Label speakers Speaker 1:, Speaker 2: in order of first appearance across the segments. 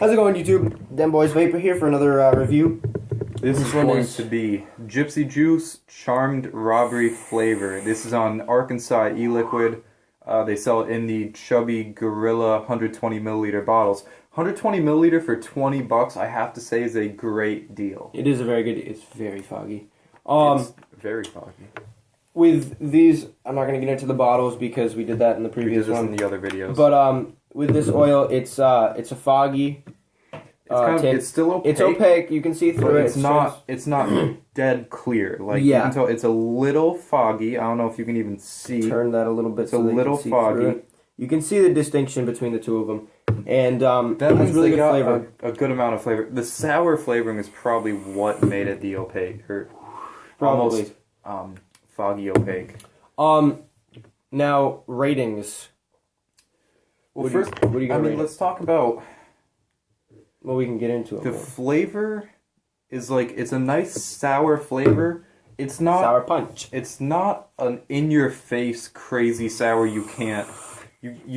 Speaker 1: How's it going, YouTube? Dem Boys Vapor here for another review.
Speaker 2: This is going to be Gypsy Juice Charmed Robbery flavor. This is on Arkansas Eliquid. They sell it in the chubby Gorilla 120 milliliter bottles. 120 milliliter for $20, I have to say, is a great deal.
Speaker 1: It is a very good. It's very foggy.
Speaker 2: It's very foggy.
Speaker 1: With these, I'm not going to get into the bottles because we did that in the previous one.
Speaker 2: In the other videos.
Speaker 1: But with this oil, it's a foggy.
Speaker 2: It's still opaque.
Speaker 1: It's opaque. You can see through it.
Speaker 2: It's not dead clear. Like you can tell, it's a little foggy. I don't know if you can even see.
Speaker 1: Turn that a little bit.
Speaker 2: It's a little foggy.
Speaker 1: You can see the distinction between the two of them, and
Speaker 2: that means
Speaker 1: really
Speaker 2: they
Speaker 1: good
Speaker 2: got
Speaker 1: flavor.
Speaker 2: A good amount of flavor. The sour flavoring is probably what made it the opaque, or almost foggy opaque.
Speaker 1: Now ratings.
Speaker 2: Well,
Speaker 1: what do you got?
Speaker 2: Let's talk about.
Speaker 1: Well, we can get into it.
Speaker 2: The flavor is like, it's a nice sour flavor. It's not
Speaker 1: sour punch.
Speaker 2: It's not an in-your-face crazy sour you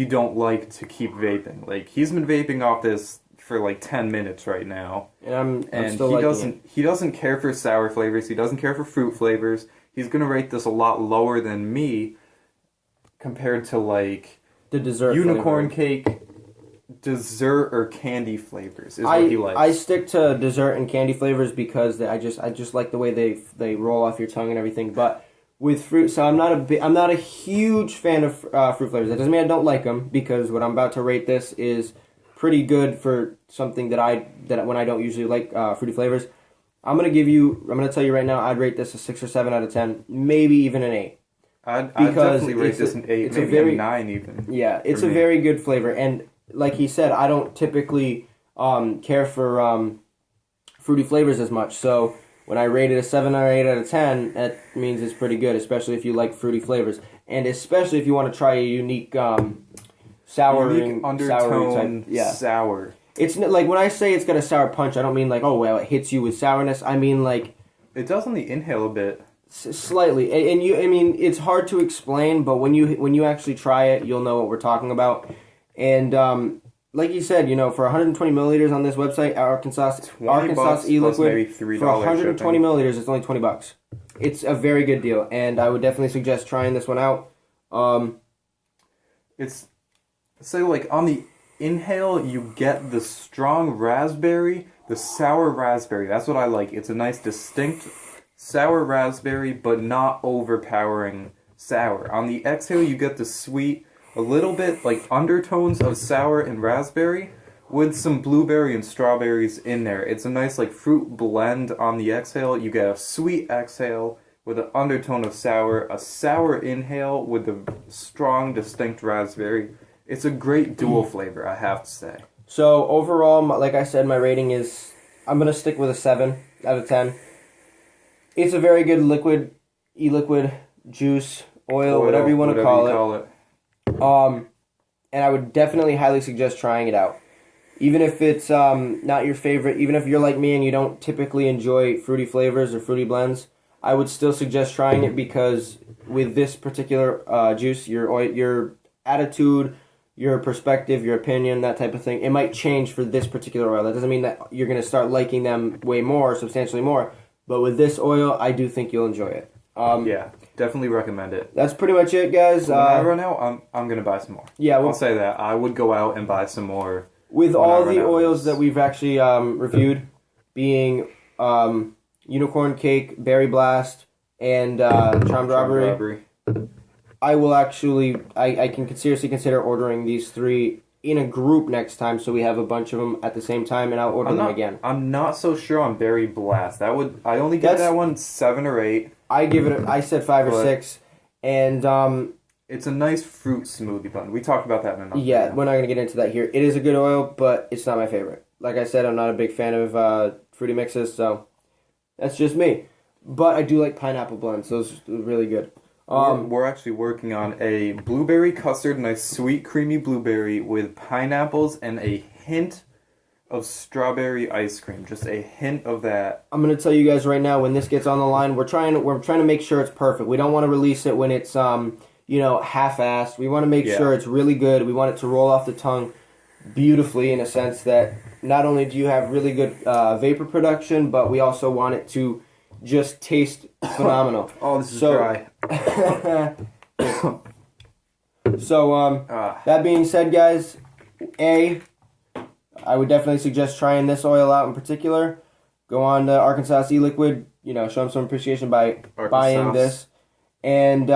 Speaker 2: don't like to keep vaping. Like, he's been vaping off this for like 10 minutes right now.
Speaker 1: And I'm still liking it.
Speaker 2: He doesn't care for sour flavors. He doesn't care for fruit flavors. He's gonna rate this a lot lower than me compared to like
Speaker 1: the dessert
Speaker 2: unicorn
Speaker 1: flavor.
Speaker 2: cake. Dessert or candy flavors is what he likes.
Speaker 1: I stick to dessert and candy flavors because I just like the way they roll off your tongue and everything. But with fruit, so I'm not a huge fan of fruit flavors. That doesn't mean I don't like them, because what I'm about to rate this is pretty good for something that when I don't usually like fruity flavors. I'm gonna tell you right now, I'd rate this a 6 or 7 out of 10, maybe even an 8.
Speaker 2: I'd definitely rate this an 8, maybe a 9 even.
Speaker 1: Yeah, it's a very good flavor, and like he said, I don't typically care for fruity flavors as much. So when I rate it a 7 or 8 out of 10, that means it's pretty good, especially if you like fruity flavors, and especially if you want to try a unique
Speaker 2: undertone sour.
Speaker 1: It's like, when I say it's got a sour punch, I don't mean like, oh well, it hits you with sourness. I mean like
Speaker 2: it does on the inhale a bit.
Speaker 1: Slightly, and it's hard to explain, but when you actually try it, you'll know what we're talking about. And like you said, for 120 milliliters on this website, Arkansas Eliquid, for 120 milliliters, it's only $20. It's a very good deal, and I would definitely suggest trying this one out.
Speaker 2: It's like on the inhale, you get the strong raspberry, the sour raspberry. That's what I like. It's a nice, distinct sour raspberry, but not overpowering sour. On the exhale, you get the sweet, a little bit like undertones of sour and raspberry with some blueberry and strawberries in there. It's a nice like fruit blend on the exhale. You get a sweet exhale with an undertone of sour, a sour inhale with a strong, distinct raspberry. It's a great dual flavor, I have to say.
Speaker 1: So overall, like I said, my rating is, I'm going to stick with a 7 out of 10. It's a very good e-liquid, juice, oil, whatever you want to call it. And I would definitely highly suggest trying it out. Even if it's not your favorite, even if you're like me and you don't typically enjoy fruity flavors or fruity blends, I would still suggest trying it, because with this particular juice, your attitude, your perspective, your opinion, that type of thing, it might change for this particular oil. That doesn't mean that you're going to start liking them way more, substantially more. But with this oil, I do think you'll enjoy it.
Speaker 2: Yeah, definely recommend it.
Speaker 1: That's pretty much it, guys.
Speaker 2: When I run out, I'm going to buy some more.
Speaker 1: Yeah,
Speaker 2: I'll say that. I would go out and buy some more.
Speaker 1: With all the oils that we've actually reviewed, being Unicorn Cake, Berry Blast, and Charmed Robbery, I will actually, I can seriously consider ordering these 3 in a group next time, so we have a bunch of them at the same time, and I'll order them again.
Speaker 2: I'm not so sure on Berry Blast. I only give that one 7 or 8. I said 5 or 6, and it's a nice fruit smoothie bun. We talked about that in another
Speaker 1: video. We're not going to get into that here. It is a good oil, but it's not my favorite. Like I said, I'm not a big fan of fruity mixes, so that's just me. But I do like pineapple blends. Those are really good.
Speaker 2: We're actually working on a blueberry custard, nice sweet creamy blueberry with pineapples and a hint of strawberry ice cream. Just a hint of that.
Speaker 1: I'm gonna tell you guys right now, when this gets on the line, we're trying to make sure it's perfect. We don't want to release it when it's half-assed. We want to make sure it's really good. We want it to roll off the tongue beautifully in a sense that not only do you have really good vapor production, but we also want it to just taste phenomenal.
Speaker 2: Oh, this is dry.
Speaker 1: So, that being said, guys, I would definitely suggest trying this oil out in particular. Go on to Arkansas Eliquid, show them some appreciation by buying this. And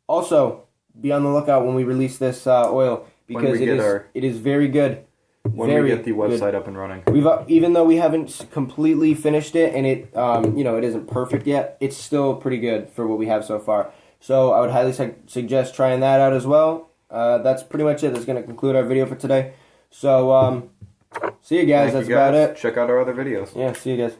Speaker 1: also, be on the lookout when we release this oil, because it is very good.
Speaker 2: When we get the website up and running.
Speaker 1: Even though we haven't completely finished it, and it it isn't perfect yet, it's still pretty good for what we have so far. So I would highly suggest trying that out as well. That's pretty much it. That's going to conclude our video for today. So see you guys. That's about it.
Speaker 2: Check out our other videos.
Speaker 1: Yeah, see you guys.